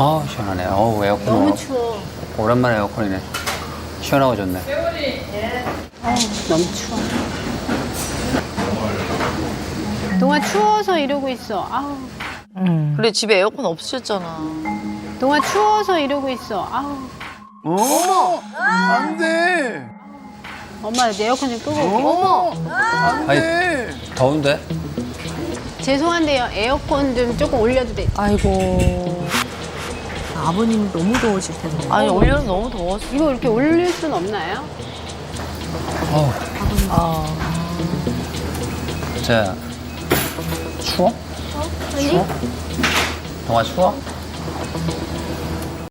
아 시원하네. 어우 에어컨. 너무 추워. 오랜만에 에어컨이네. 시원하고 좋네. 너무 추워. 동아 추워서 이러고 있어. 아우. 그래 집에 에어컨 없으셨잖아. 동아 추워서 이러고 있어. 아우. 안 돼. 엄마 내 에어컨 좀 끄고 올게. 아니 더운데? 죄송한데요. 에어컨 좀 조금 올려도 돼. 아이고. 아버님 너무 더우실 텐데. 아니 올려서 너무 더웠어. 이거 이렇게 올릴 순 없나요? 어우. 자 추워? 추워? 동아 추워?